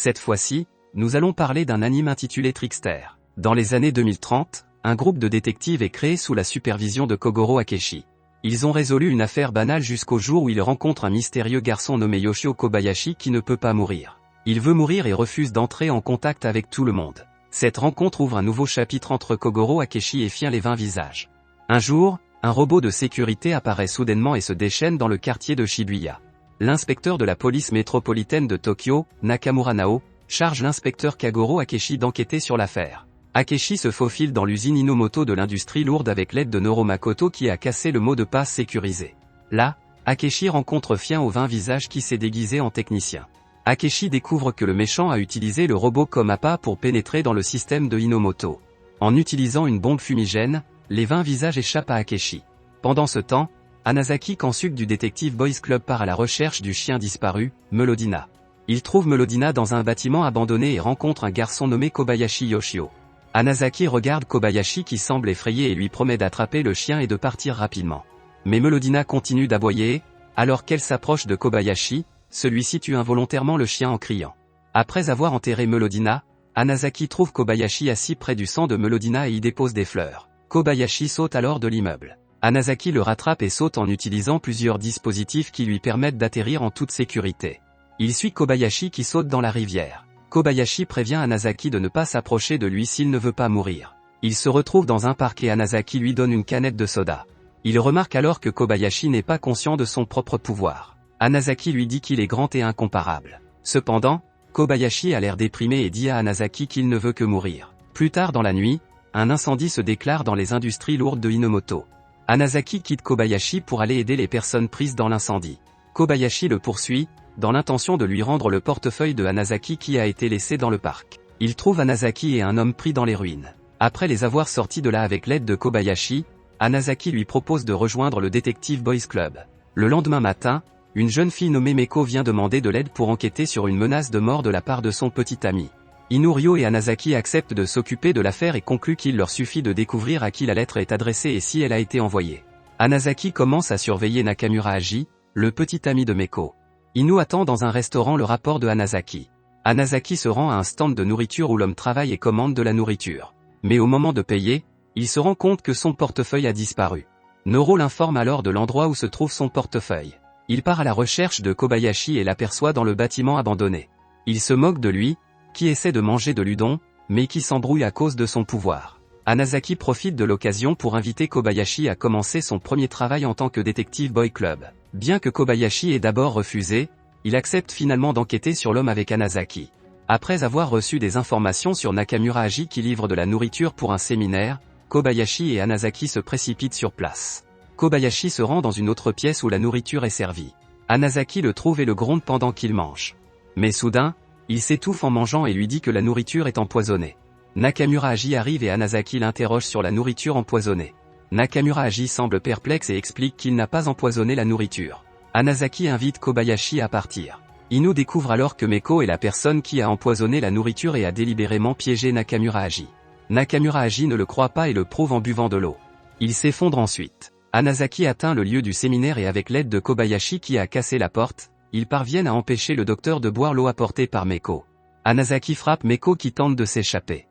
Cette fois-ci, nous allons parler d'un anime intitulé Trickster. Dans les années 2030, un groupe de détectives est créé sous la supervision de Kogoro Akeshi. Ils ont résolu une affaire banale jusqu'au jour où ils rencontrent un mystérieux garçon nommé Yoshio Kobayashi qui ne peut pas mourir. Il veut mourir et refuse d'entrer en contact avec tout le monde. Cette rencontre ouvre un nouveau chapitre entre Kogoro Akeshi et Fien les 20 visages. Un jour, un robot de sécurité apparaît soudainement et se déchaîne dans le quartier de Shibuya. L'inspecteur de la police métropolitaine de Tokyo, Nakamura Nao, charge l'inspecteur Kagoro Akeshi d'enquêter sur l'affaire. Akeshi se faufile dans l'usine Inomoto de l'industrie lourde avec l'aide de Noro Makoto qui a cassé le mot de passe sécurisé. Là, Akeshi rencontre Fien aux 20 visages qui s'est déguisé en technicien. Akeshi découvre que le méchant a utilisé le robot comme appât pour pénétrer dans le système de Inomoto. En utilisant une bombe fumigène, les 20 visages échappent à Akeshi. Pendant ce temps, Hanazaki Kansuke du Detective Boys Club part à la recherche du chien disparu, Melodina. Il trouve Melodina dans un bâtiment abandonné et rencontre un garçon nommé Kobayashi Yoshio. Hanazaki regarde Kobayashi qui semble effrayé et lui promet d'attraper le chien et de partir rapidement. Mais Melodina continue d'aboyer, alors qu'elle s'approche de Kobayashi, celui-ci tue involontairement le chien en criant. Après avoir enterré Melodina, Hanazaki trouve Kobayashi assis près du sang de Melodina et y dépose des fleurs. Kobayashi saute alors de l'immeuble. Hanazaki le rattrape et saute en utilisant plusieurs dispositifs qui lui permettent d'atterrir en toute sécurité. Il suit Kobayashi qui saute dans la rivière. Kobayashi prévient Hanazaki de ne pas s'approcher de lui s'il ne veut pas mourir. Il se retrouve dans un parc et Hanazaki lui donne une canette de soda. Il remarque alors que Kobayashi n'est pas conscient de son propre pouvoir. Hanazaki lui dit qu'il est grand et incomparable. Cependant, Kobayashi a l'air déprimé et dit à Hanazaki qu'il ne veut que mourir. Plus tard dans la nuit, un incendie se déclare dans les industries lourdes de Inomoto. Hanazaki quitte Kobayashi pour aller aider les personnes prises dans l'incendie. Kobayashi le poursuit, dans l'intention de lui rendre le portefeuille de Hanazaki qui a été laissé dans le parc. Il trouve Hanazaki et un homme pris dans les ruines. Après les avoir sortis de là avec l'aide de Kobayashi, Hanazaki lui propose de rejoindre le Detective Boys Club. Le lendemain matin, une jeune fille nommée Meko vient demander de l'aide pour enquêter sur une menace de mort de la part de son petit ami. Inurio et Hanazaki acceptent de s'occuper de l'affaire et concluent qu'il leur suffit de découvrir à qui la lettre est adressée et si elle a été envoyée. Hanazaki commence à surveiller Nakamura Haji, le petit ami de Meko. Inu attend dans un restaurant le rapport de Hanazaki. Hanazaki se rend à un stand de nourriture où l'homme travaille et commande de la nourriture. Mais au moment de payer, il se rend compte que son portefeuille a disparu. Noro l'informe alors de l'endroit où se trouve son portefeuille. Il part à la recherche de Kobayashi et l'aperçoit dans le bâtiment abandonné. Il se moque de lui, qui essaie de manger de l'udon, mais qui s'embrouille à cause de son pouvoir. Hanazaki profite de l'occasion pour inviter Kobayashi à commencer son premier travail en tant que Detective Boy Club. Bien que Kobayashi ait d'abord refusé, il accepte finalement d'enquêter sur l'homme avec Hanazaki. Après avoir reçu des informations sur Nakamura Haji qui livre de la nourriture pour un séminaire, Kobayashi et Hanazaki se précipitent sur place. Kobayashi se rend dans une autre pièce où la nourriture est servie. Hanazaki le trouve et le gronde pendant qu'il mange. Mais soudain, il s'étouffe en mangeant et lui dit que la nourriture est empoisonnée. Nakamura Haji arrive et Hanazaki l'interroge sur la nourriture empoisonnée. Nakamura Haji semble perplexe et explique qu'il n'a pas empoisonné la nourriture. Hanazaki invite Kobayashi à partir. Inu découvre alors que Meko est la personne qui a empoisonné la nourriture et a délibérément piégé Nakamura Haji. Nakamura Haji ne le croit pas et le prouve en buvant de l'eau. Il s'effondre ensuite. Hanazaki atteint le lieu du séminaire et avec l'aide de Kobayashi qui a cassé la porte, ils parviennent à empêcher le docteur de boire l'eau apportée par Meko. Hanazaki frappe Meko qui tente de s'échapper.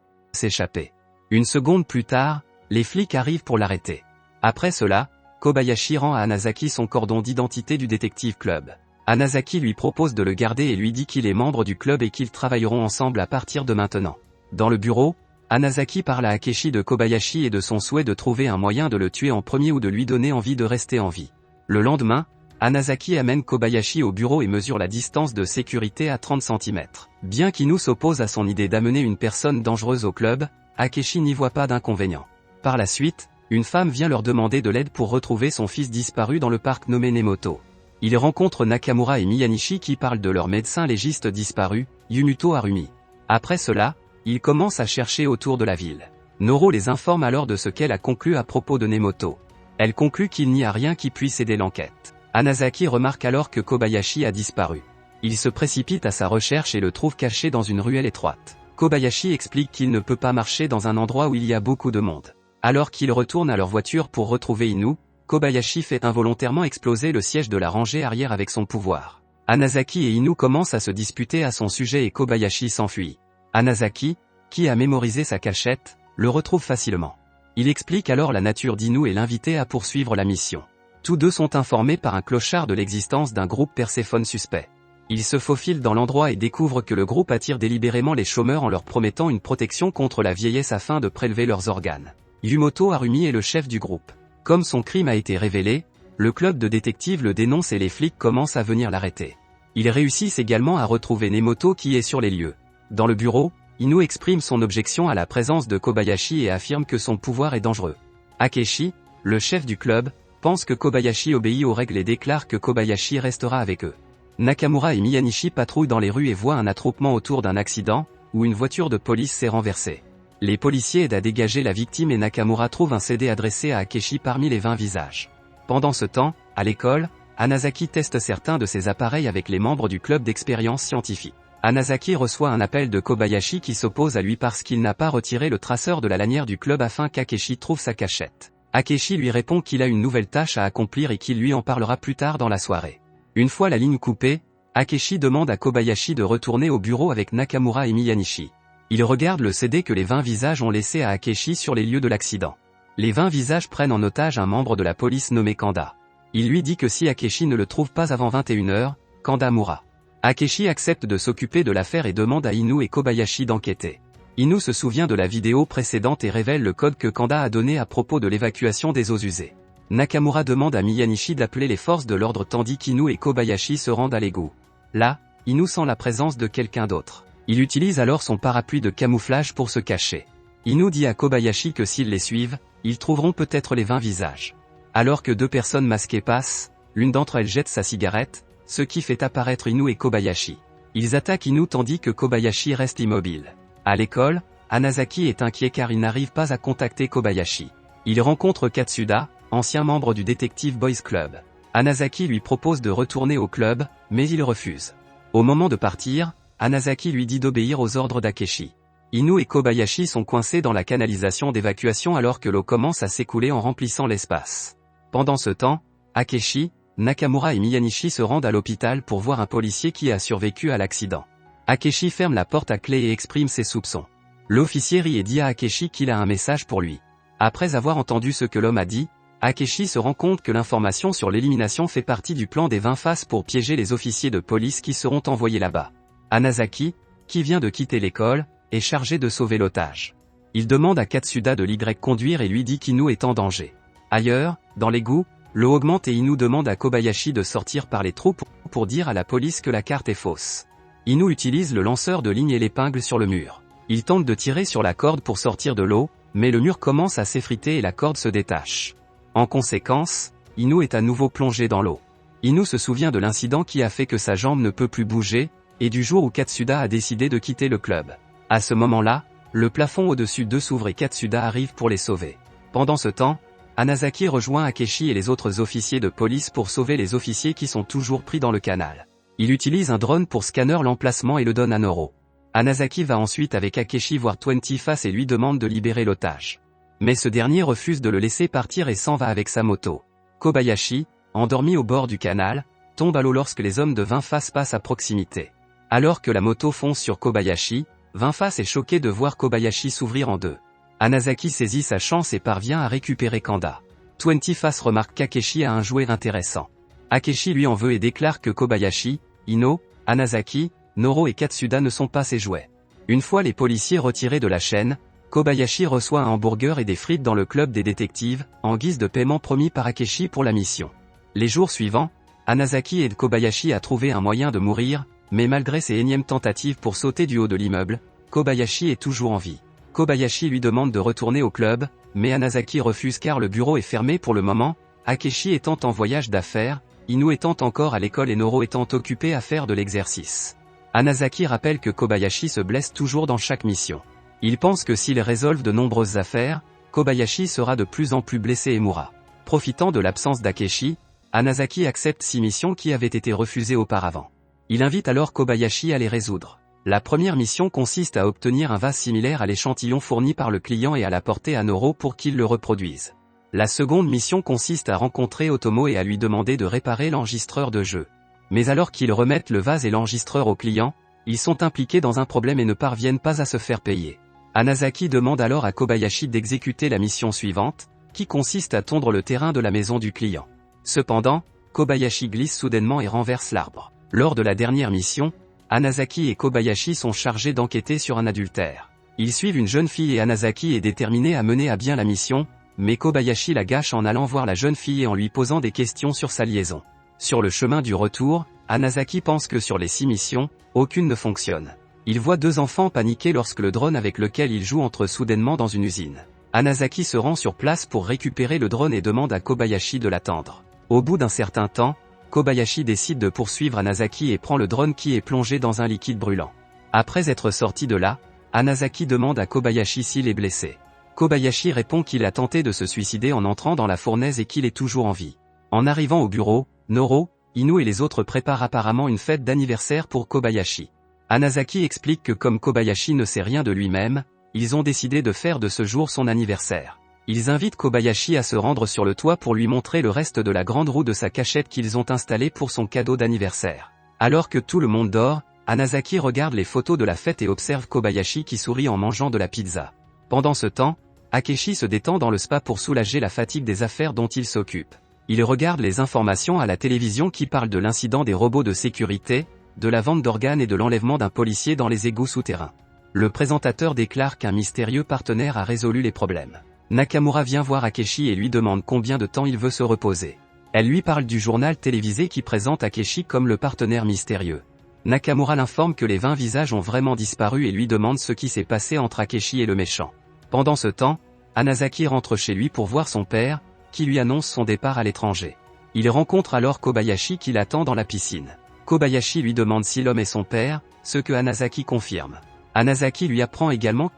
Une seconde plus tard, les flics arrivent pour l'arrêter. Après cela, Kobayashi rend à Hanazaki son cordon d'identité du Detective Club. Hanazaki lui propose de le garder et lui dit qu'il est membre du club et qu'ils travailleront ensemble à partir de maintenant. Dans le bureau, Hanazaki parle à Akeshi de Kobayashi et de son souhait de trouver un moyen de le tuer en premier ou de lui donner envie de rester en vie. Le lendemain, Hanazaki amène Kobayashi au bureau et mesure la distance de sécurité à 30 cm. Bien qu'Inu s'oppose à son idée d'amener une personne dangereuse au club, Akeshi n'y voit pas d'inconvénient. Par la suite, une femme vient leur demander de l'aide pour retrouver son fils disparu dans le parc nommé Nemoto. Ils rencontrent Nakamura et Miyanishi qui parlent de leur médecin légiste disparu, Yunuto Harumi. Après cela, ils commencent à chercher autour de la ville. Noro les informe alors de ce qu'elle a conclu à propos de Nemoto. Elle conclut qu'il n'y a rien qui puisse aider l'enquête. Hanazaki remarque alors que Kobayashi a disparu. Il se précipite à sa recherche et le trouve caché dans une ruelle étroite. Kobayashi explique qu'il ne peut pas marcher dans un endroit où il y a beaucoup de monde. Alors qu'ils retournent à leur voiture pour retrouver Inu, Kobayashi fait involontairement exploser le siège de la rangée arrière avec son pouvoir. Hanazaki et Inu commencent à se disputer à son sujet et Kobayashi s'enfuit. Hanazaki, qui a mémorisé sa cachette, le retrouve facilement. Il explique alors la nature d'Inu et l'invite à poursuivre la mission. Tous deux sont informés par un clochard de l'existence d'un groupe Perséphone suspect. Ils se faufilent dans l'endroit et découvrent que le groupe attire délibérément les chômeurs en leur promettant une protection contre la vieillesse afin de prélever leurs organes. Yumoto Harumi est le chef du groupe. Comme son crime a été révélé, le club de détectives le dénonce et les flics commencent à venir l'arrêter. Ils réussissent également à retrouver Nemoto qui est sur les lieux. Dans le bureau, Inu exprime son objection à la présence de Kobayashi et affirme que son pouvoir est dangereux. Akeshi, le chef du club, pense que Kobayashi obéit aux règles et déclare que Kobayashi restera avec eux. Nakamura et Miyanishi patrouillent dans les rues et voient un attroupement autour d'un accident, où une voiture de police s'est renversée. Les policiers aident à dégager la victime et Nakamura trouve un CD adressé à Akeshi parmi les 20 visages. Pendant ce temps, à l'école, Hanazaki teste certains de ses appareils avec les membres du club d'expérience scientifique. Hanazaki reçoit un appel de Kobayashi qui s'oppose à lui parce qu'il n'a pas retiré le traceur de la lanière du club afin qu'Akeshi trouve sa cachette. Akeshi lui répond qu'il a une nouvelle tâche à accomplir et qu'il lui en parlera plus tard dans la soirée. Une fois la ligne coupée, Akeshi demande à Kobayashi de retourner au bureau avec Nakamura et Miyanishi. Il regarde le CD que les 20 visages ont laissé à Akeshi sur les lieux de l'accident. Les 20 visages prennent en otage un membre de la police nommé Kanda. Il lui dit que si Akeshi ne le trouve pas avant 21h, Kanda mourra. Akeshi accepte de s'occuper de l'affaire et demande à Inu et Kobayashi d'enquêter. Inu se souvient de la vidéo précédente et révèle le code que Kanda a donné à propos de l'évacuation des eaux usées. Nakamura demande à Miyanishi d'appeler les forces de l'ordre tandis qu'Inu et Kobayashi se rendent à l'égout. Là, Inu sent la présence de quelqu'un d'autre. Il utilise alors son parapluie de camouflage pour se cacher. Inu dit à Kobayashi que s'ils les suivent, ils trouveront peut-être les 20 visages. Alors que deux personnes masquées passent, l'une d'entre elles jette sa cigarette, ce qui fait apparaître Inu et Kobayashi. Ils attaquent Inu tandis que Kobayashi reste immobile. À l'école, Hanazaki est inquiet car il n'arrive pas à contacter Kobayashi. Il rencontre Katsuda, ancien membre du Detective Boys Club. Hanazaki lui propose de retourner au club, mais il refuse. Au moment de partir, Hanazaki lui dit d'obéir aux ordres d'Akeshi. Inu et Kobayashi sont coincés dans la canalisation d'évacuation alors que l'eau commence à s'écouler en remplissant l'espace. Pendant ce temps, Akeshi, Nakamura et Miyanishi se rendent à l'hôpital pour voir un policier qui a survécu à l'accident. Akeshi ferme la porte à clé et exprime ses soupçons. L'officier rit et dit à Akeshi qu'il a un message pour lui. Après avoir entendu ce que l'homme a dit, Akeshi se rend compte que l'information sur l'élimination fait partie du plan des 20 faces pour piéger les officiers de police qui seront envoyés là-bas. Hanazaki, qui vient de quitter l'école, est chargé de sauver l'otage. Il demande à Katsuda de l'Y conduire et lui dit qu'Inu est en danger. Ailleurs, dans l'égout, l'eau augmente et Inu demande à Kobayashi de sortir par les trous pour dire à la police que la carte est fausse. Inu utilise le lanceur de ligne et l'épingle sur le mur. Il tente de tirer sur la corde pour sortir de l'eau, mais le mur commence à s'effriter et la corde se détache. En conséquence, Inu est à nouveau plongé dans l'eau. Inu se souvient de l'incident qui a fait que sa jambe ne peut plus bouger, et du jour où Katsuda a décidé de quitter le club. À ce moment-là, le plafond au-dessus d'eux s'ouvre et Katsuda arrive pour les sauver. Pendant ce temps, Hanazaki rejoint Akeshi et les autres officiers de police pour sauver les officiers qui sont toujours pris dans le canal. Il utilise un drone pour scanner l'emplacement et le donne à Noro. Hanazaki va ensuite avec Akeshi voir 20 Face et lui demande de libérer l'otage. Mais ce dernier refuse de le laisser partir et s'en va avec sa moto. Kobayashi, endormi au bord du canal, tombe à l'eau lorsque les hommes de 20 Face passent à proximité. Alors que la moto fonce sur Kobayashi, 20 Face est choqué de voir Kobayashi s'ouvrir en deux. Hanazaki saisit sa chance et parvient à récupérer Kanda. 20 Face remarque qu'Akeshi a un jouet intéressant. Akeshi lui en veut et déclare que Kobayashi, Ino, Hanazaki, Noro et Katsuda ne sont pas ses jouets. Une fois les policiers retirés de la chaîne, Kobayashi reçoit un hamburger et des frites dans le club des détectives, en guise de paiement promis par Akeshi pour la mission. Les jours suivants, Hanazaki aide Kobayashi à trouver un moyen de mourir, mais malgré ses énièmes tentatives pour sauter du haut de l'immeuble, Kobayashi est toujours en vie. Kobayashi lui demande de retourner au club, mais Hanazaki refuse car le bureau est fermé pour le moment, Akeshi étant en voyage d'affaires, Inu étant encore à l'école et Noro étant occupé à faire de l'exercice. Hanazaki rappelle que Kobayashi se blesse toujours dans chaque mission. Il pense que s'il résolve de nombreuses affaires, Kobayashi sera de plus en plus blessé et mourra. Profitant de l'absence d'Akeshi, Hanazaki accepte 6 missions qui avaient été refusées auparavant. Il invite alors Kobayashi à les résoudre. La première mission consiste à obtenir un vase similaire à l'échantillon fourni par le client et à l'apporter à Noro pour qu'il le reproduise. La seconde mission consiste à rencontrer Otomo et à lui demander de réparer l'enregistreur de jeu. Mais alors qu'ils remettent le vase et l'enregistreur au client, ils sont impliqués dans un problème et ne parviennent pas à se faire payer. Hanazaki demande alors à Kobayashi d'exécuter la mission suivante, qui consiste à tondre le terrain de la maison du client. Cependant, Kobayashi glisse soudainement et renverse l'arbre. Lors de la dernière mission, Hanazaki et Kobayashi sont chargés d'enquêter sur un adultère. Ils suivent une jeune fille et Hanazaki est déterminé à mener à bien la mission, mais Kobayashi la gâche en allant voir la jeune fille et en lui posant des questions sur sa liaison. Sur le chemin du retour, Hanazaki pense que sur les 6 missions, aucune ne fonctionne. Il voit 2 enfants paniquer lorsque le drone avec lequel il joue entre soudainement dans une usine. Hanazaki se rend sur place pour récupérer le drone et demande à Kobayashi de l'attendre. Au bout d'un certain temps, Kobayashi décide de poursuivre Hanazaki et prend le drone qui est plongé dans un liquide brûlant. Après être sorti de là, Hanazaki demande à Kobayashi s'il est blessé. Kobayashi répond qu'il a tenté de se suicider en entrant dans la fournaise et qu'il est toujours en vie. En arrivant au bureau, Noro, Inu et les autres préparent apparemment une fête d'anniversaire pour Kobayashi. Hanazaki explique que comme Kobayashi ne sait rien de lui-même, ils ont décidé de faire de ce jour son anniversaire. Ils invitent Kobayashi à se rendre sur le toit pour lui montrer le reste de la grande roue de sa cachette qu'ils ont installée pour son cadeau d'anniversaire. Alors que tout le monde dort, Hanazaki regarde les photos de la fête et observe Kobayashi qui sourit en mangeant de la pizza. Pendant ce temps, Akechi se détend dans le spa pour soulager la fatigue des affaires dont il s'occupe. Il regarde les informations à la télévision qui parlent de l'incident des robots de sécurité, de la vente d'organes et de l'enlèvement d'un policier dans les égouts souterrains. Le présentateur déclare qu'un mystérieux partenaire a résolu les problèmes. Nakamura vient voir Akechi et lui demande combien de temps il veut se reposer. Elle lui parle du journal télévisé qui présente Akechi comme le partenaire mystérieux. Nakamura l'informe que les 20 visages ont vraiment disparu et lui demande ce qui s'est passé entre Akechi et le méchant. Pendant ce temps, Hanazaki rentre chez lui pour voir son père, qui lui annonce son départ à l'étranger. Il rencontre alors Kobayashi qui l'attend dans la piscine. Kobayashi lui demande si l'homme est son père, ce que Hanazaki confirme. Hanazaki lui apprend également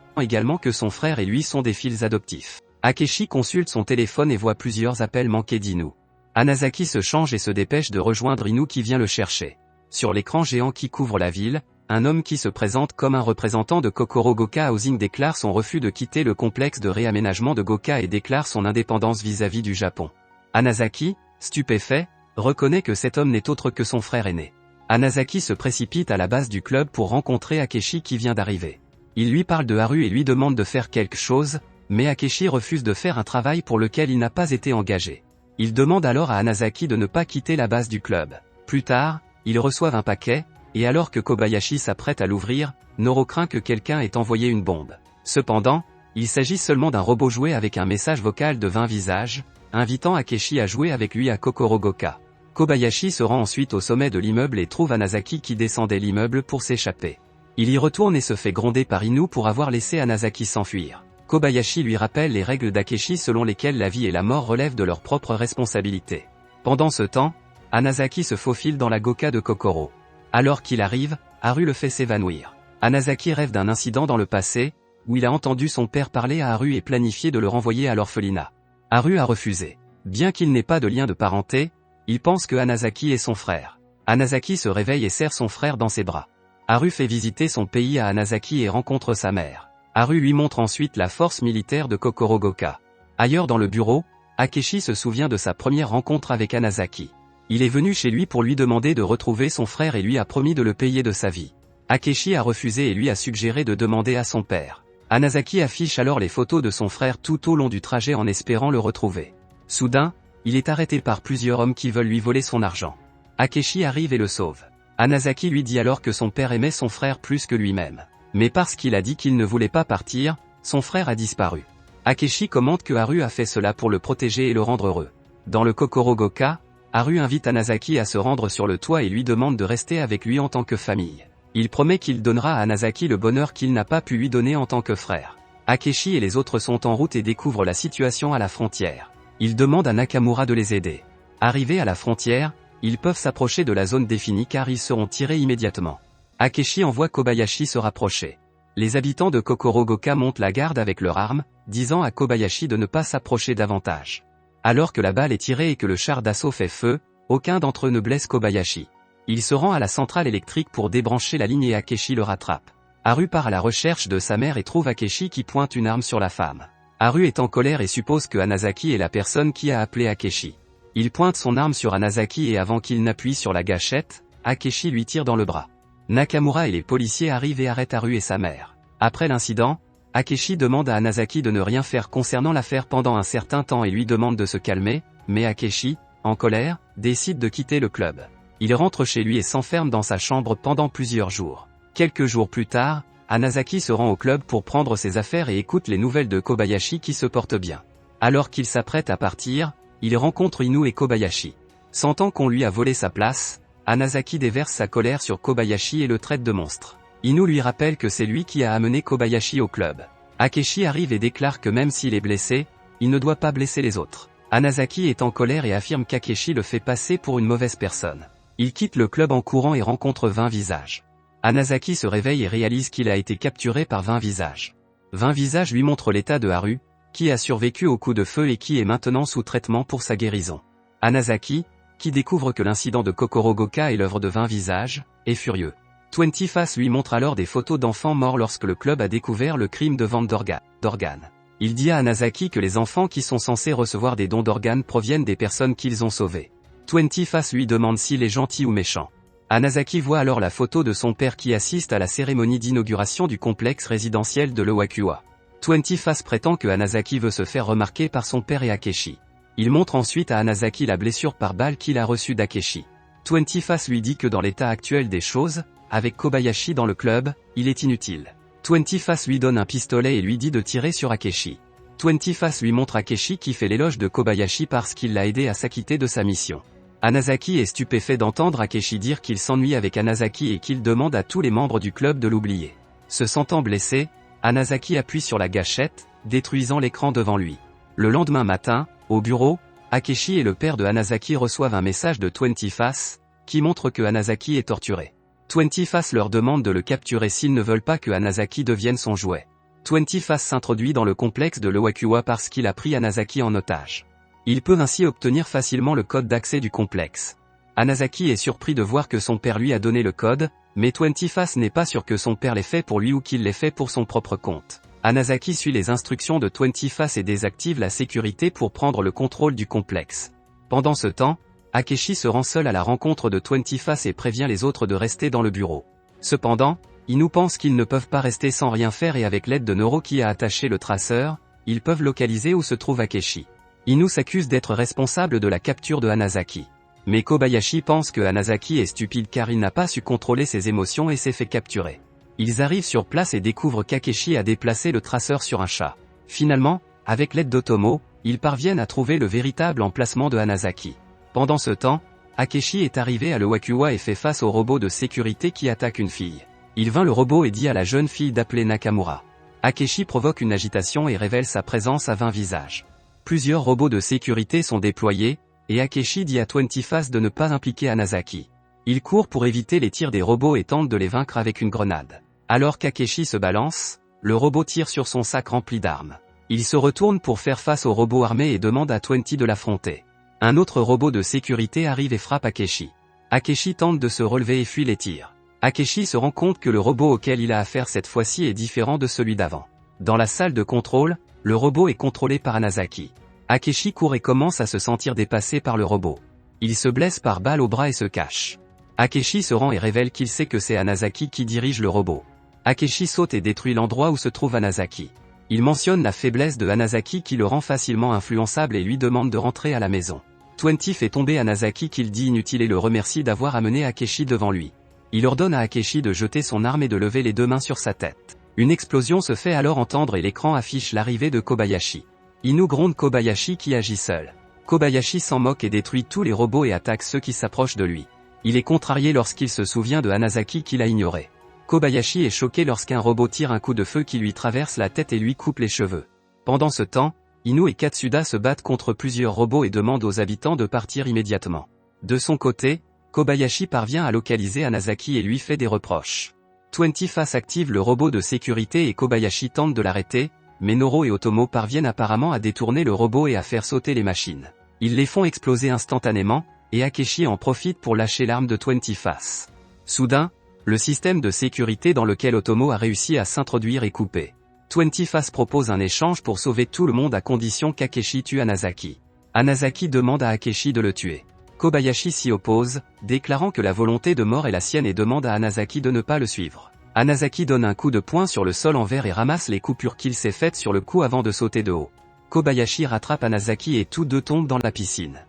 que son frère et lui sont des fils adoptifs. Akechi consulte son téléphone et voit plusieurs appels manqués d'Inu. Hanazaki se change et se dépêche de rejoindre Inu qui vient le chercher. Sur l'écran géant qui couvre la ville, un homme qui se présente comme un représentant de Kokoro Goka Housing déclare son refus de quitter le complexe de réaménagement de Goka et déclare son indépendance vis-à-vis du Japon. Hanazaki, stupéfait, reconnaît que cet homme n'est autre que son frère aîné. Hanazaki se précipite à la base du club pour rencontrer Akechi qui vient d'arriver. Il lui parle de Haru et lui demande de faire quelque chose, mais Akechi refuse de faire un travail pour lequel il n'a pas été engagé. Il demande alors à Hanazaki de ne pas quitter la base du club. Plus tard, ils reçoivent un paquet, et alors que Kobayashi s'apprête à l'ouvrir, Noro craint que quelqu'un ait envoyé une bombe. Cependant, il s'agit seulement d'un robot jouet avec un message vocal de 20 visages, invitant Akechi à jouer avec lui à Kokoro Goka. Kobayashi se rend ensuite au sommet de l'immeuble et trouve Hanazaki qui descendait l'immeuble pour s'échapper. Il y retourne et se fait gronder par Inu pour avoir laissé Hanazaki s'enfuir. Kobayashi lui rappelle les règles d'Akechi selon lesquelles la vie et la mort relèvent de leur propre responsabilité. Pendant ce temps, Hanazaki se faufile dans la Goka de Kokoro. Alors qu'il arrive, Haru le fait s'évanouir. Hanazaki rêve d'un incident dans le passé, où il a entendu son père parler à Haru et planifié de le renvoyer à l'orphelinat. Haru a refusé. Bien qu'il n'ait pas de lien de parenté, il pense que Hanazaki est son frère. Hanazaki se réveille et serre son frère dans ses bras. Haru fait visiter son pays à Hanazaki et rencontre sa mère. Haru lui montre ensuite la force militaire de Kokoro Goka. Ailleurs dans le bureau, Akechi se souvient de sa première rencontre avec Hanazaki. Il est venu chez lui pour lui demander de retrouver son frère et lui a promis de le payer de sa vie. Akechi a refusé et lui a suggéré de demander à son père. Hanazaki affiche alors les photos de son frère tout au long du trajet en espérant le retrouver. Soudain, il est arrêté par plusieurs hommes qui veulent lui voler son argent. Akechi arrive et le sauve. Hanazaki lui dit alors que son père aimait son frère plus que lui-même. Mais parce qu'il a dit qu'il ne voulait pas partir, son frère a disparu. Akechi commente que Haru a fait cela pour le protéger et le rendre heureux. Dans le Kokoro Goka, Haru invite Hanazaki à se rendre sur le toit et lui demande de rester avec lui en tant que famille. Il promet qu'il donnera à Hanazaki le bonheur qu'il n'a pas pu lui donner en tant que frère. Akechi et les autres sont en route et découvrent la situation à la frontière. Ils demandent à Nakamura de les aider. Arrivés à la frontière, ils peuvent s'approcher de la zone définie car ils seront tirés immédiatement. Akechi envoie Kobayashi se rapprocher. Les habitants de Kokoro Goka montent la garde avec leurs armes, disant à Kobayashi de ne pas s'approcher davantage. Alors que la balle est tirée et que le char d'assaut fait feu, aucun d'entre eux ne blesse Kobayashi. Il se rend à la centrale électrique pour débrancher la ligne et Akechi le rattrape. Haru part à la recherche de sa mère et trouve Akechi qui pointe une arme sur la femme. Haru est en colère et suppose que Hanazaki est la personne qui a appelé Akechi. Il pointe son arme sur Hanazaki et avant qu'il n'appuie sur la gâchette, Akechi lui tire dans le bras. Nakamura et les policiers arrivent et arrêtent Haru et sa mère. Après l'incident, Akechi demande à Hanazaki de ne rien faire concernant l'affaire pendant un certain temps et lui demande de se calmer, mais Akechi, en colère, décide de quitter le club. Il rentre chez lui et s'enferme dans sa chambre pendant plusieurs jours. Quelques jours plus tard, Hanazaki se rend au club pour prendre ses affaires et écoute les nouvelles de Kobayashi qui se porte bien. Alors qu'il s'apprête à partir, il rencontre Inu et Kobayashi. Sentant qu'on lui a volé sa place, Hanazaki déverse sa colère sur Kobayashi et le traite de monstre. Inu lui rappelle que c'est lui qui a amené Kobayashi au club. Akechi arrive et déclare que même s'il est blessé, il ne doit pas blesser les autres. Hanazaki est en colère et affirme qu'Akechi le fait passer pour une mauvaise personne. Il quitte le club en courant et rencontre 20 visages. Hanazaki se réveille et réalise qu'il a été capturé par 20 visages. 20 visages lui montrent l'état de Haru, qui a survécu au coup de feu et qui est maintenant sous traitement pour sa guérison. Hanazaki, qui découvre que l'incident de Kokoro Goka est l'œuvre de 20 visages, est furieux. 20 Face lui montre alors des photos d'enfants morts lorsque le club a découvert le crime de vente d'organes. Il dit à Hanazaki que les enfants qui sont censés recevoir des dons d'organes proviennent des personnes qu'ils ont sauvées. 20 Face lui demande s'il est gentil ou méchant. Hanazaki voit alors la photo de son père qui assiste à la cérémonie d'inauguration du complexe résidentiel de l'Owakuwa. 20 Face prétend que Hanazaki veut se faire remarquer par son père et Akechi. Il montre ensuite à Hanazaki la blessure par balle qu'il a reçue d'Akechi. 20 Face lui dit que dans l'état actuel des choses, avec Kobayashi dans le club, il est inutile. 20 Face lui donne un pistolet et lui dit de tirer sur Akechi. 20 Face lui montre Akechi qui fait l'éloge de Kobayashi parce qu'il l'a aidé à s'acquitter de sa mission. Hanazaki est stupéfait d'entendre Akechi dire qu'il s'ennuie avec Hanazaki et qu'il demande à tous les membres du club de l'oublier. Se sentant blessé, Hanazaki appuie sur la gâchette, détruisant l'écran devant lui. Le lendemain matin, au bureau, Akechi et le père de Hanazaki reçoivent un message de 20 Face, qui montre que Hanazaki est torturé. 20 Face leur demande de le capturer s'ils ne veulent pas que Hanazaki devienne son jouet. 20 Face s'introduit dans le complexe de l'Owakuwa parce qu'il a pris Hanazaki en otage. Il peut ainsi obtenir facilement le code d'accès du complexe. Hanazaki est surpris de voir que son père lui a donné le code, mais 20 Face n'est pas sûr que son père l'ait fait pour lui ou qu'il l'ait fait pour son propre compte. Hanazaki suit les instructions de 20 Face et désactive la sécurité pour prendre le contrôle du complexe. Pendant ce temps, Akechi se rend seul à la rencontre de 20 Face et prévient les autres de rester dans le bureau. Cependant, Inu pense qu'ils ne peuvent pas rester sans rien faire et avec l'aide de Noro qui a attaché le traceur, ils peuvent localiser où se trouve Akechi. Inu s'accuse d'être responsable de la capture de Hanazaki. Mais Kobayashi pense que Hanazaki est stupide car il n'a pas su contrôler ses émotions et s'est fait capturer. Ils arrivent sur place et découvrent qu'Akechi a déplacé le traceur sur un chat. Finalement, avec l'aide d'Otomo, ils parviennent à trouver le véritable emplacement de Hanazaki. Pendant ce temps, Akechi est arrivé à l'Owakuwa et fait face au robot de sécurité qui attaque une fille. Il vainc le robot et dit à la jeune fille d'appeler Nakamura. Akechi provoque une agitation et révèle sa présence à 20 visages. Plusieurs robots de sécurité sont déployés, et Akechi dit à 20 Face de ne pas impliquer Hanazaki. Il court pour éviter les tirs des robots et tente de les vaincre avec une grenade. Alors qu'Akechi se balance, le robot tire sur son sac rempli d'armes. Il se retourne pour faire face au robot armé et demande à 20 de l'affronter. Un autre robot de sécurité arrive et frappe Akechi. Akechi tente de se relever et fuit les tirs. Akechi se rend compte que le robot auquel il a affaire cette fois-ci est différent de celui d'avant. Dans la salle de contrôle, le robot est contrôlé par Hanazaki. Akechi court et commence à se sentir dépassé par le robot. Il se blesse par balle au bras et se cache. Akechi se rend et révèle qu'il sait que c'est Hanazaki qui dirige le robot. Akechi saute et détruit l'endroit où se trouve Hanazaki. Il mentionne la faiblesse de Hanazaki qui le rend facilement influençable et lui demande de rentrer à la maison. 20 fait tomber Hanazaki qu'il dit inutile et le remercie d'avoir amené Akechi devant lui. Il ordonne à Akechi de jeter son arme et de lever les deux mains sur sa tête. Une explosion se fait alors entendre et l'écran affiche l'arrivée de Kobayashi. Inu gronde Kobayashi qui agit seul. Kobayashi s'en moque et détruit tous les robots et attaque ceux qui s'approchent de lui. Il est contrarié lorsqu'il se souvient de Hanazaki qu'il a ignoré. Kobayashi est choqué lorsqu'un robot tire un coup de feu qui lui traverse la tête et lui coupe les cheveux. Pendant ce temps, Inu et Katsuda se battent contre plusieurs robots et demandent aux habitants de partir immédiatement. De son côté, Kobayashi parvient à localiser Hanazaki et lui fait des reproches. 20 Face active le robot de sécurité et Kobayashi tente de l'arrêter, mais Noro et Otomo parviennent apparemment à détourner le robot et à faire sauter les machines. Ils les font exploser instantanément, et Akechi en profite pour lâcher l'arme de 20 Face. Soudain, le système de sécurité dans lequel Otomo a réussi à s'introduire est coupé. 20 Face propose un échange pour sauver tout le monde à condition qu'Akechi tue Hanazaki. Hanazaki demande à Akeshi de le tuer. Kobayashi s'y oppose, déclarant que la volonté de mort est la sienne et demande à Hanazaki de ne pas le suivre. Hanazaki donne un coup de poing sur le sol en verre et ramasse les coupures qu'il s'est faites sur le cou avant de sauter de haut. Kobayashi rattrape Hanazaki et tous deux tombent dans la piscine.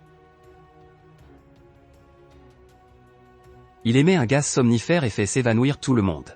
Il émet un gaz somnifère et fait s'évanouir tout le monde.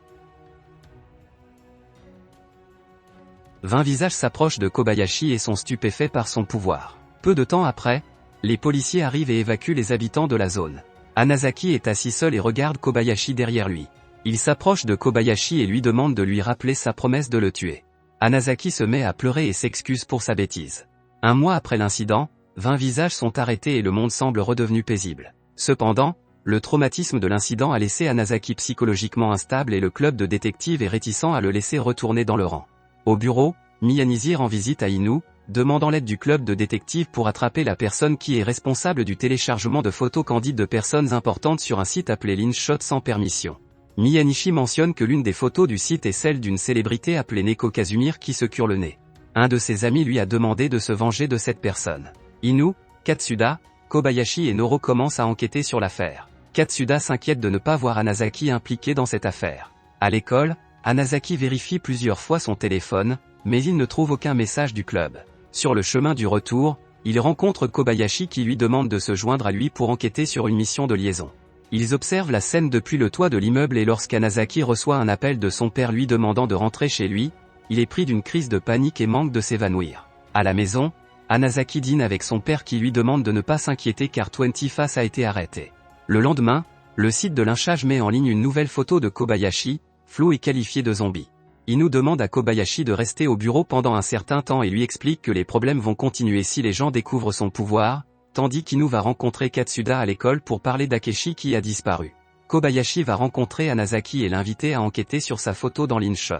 20 visages s'approchent de Kobayashi et sont stupéfaits par son pouvoir. Peu de temps après, les policiers arrivent et évacuent les habitants de la zone. Hanazaki est assis seul et regarde Kobayashi derrière lui. Il s'approche de Kobayashi et lui demande de lui rappeler sa promesse de le tuer. Hanazaki se met à pleurer et s'excuse pour sa bêtise. Un mois après l'incident, 20 visages sont arrêtés et le monde semble redevenu paisible. Cependant, le traumatisme de l'incident a laissé Hanazaki psychologiquement instable et le club de détectives est réticent à le laisser retourner dans le rang. Au bureau, Miyanishi rend visite à Inu, demandant l'aide du club de détectives pour attraper la personne qui est responsable du téléchargement de photos candides de personnes importantes sur un site appelé Linshot sans permission. Miyanishi mentionne que l'une des photos du site est celle d'une célébrité appelée Neko Kazumir qui se cure le nez. Un de ses amis lui a demandé de se venger de cette personne. Inu, Katsuda, Kobayashi et Noro commencent à enquêter sur l'affaire. Katsuda s'inquiète de ne pas voir Hanazaki impliqué dans cette affaire. À l'école, Hanazaki vérifie plusieurs fois son téléphone, mais il ne trouve aucun message du club. Sur le chemin du retour, il rencontre Kobayashi qui lui demande de se joindre à lui pour enquêter sur une mission de liaison. Ils observent la scène depuis le toit de l'immeuble et lorsqu'Hanazaki reçoit un appel de son père lui demandant de rentrer chez lui, il est pris d'une crise de panique et manque de s'évanouir. À la maison, Hanazaki dîne avec son père qui lui demande de ne pas s'inquiéter car 20 Face a été arrêté. Le lendemain, le site de lynchage met en ligne une nouvelle photo de Kobayashi, floue et qualifiée de zombie. Inu demande à Kobayashi de rester au bureau pendant un certain temps et lui explique que les problèmes vont continuer si les gens découvrent son pouvoir, tandis qu'Inu va rencontrer Katsuda à l'école pour parler d'Akeshi qui a disparu. Kobayashi va rencontrer Hanazaki et l'inviter à enquêter sur sa photo dans l'InShot.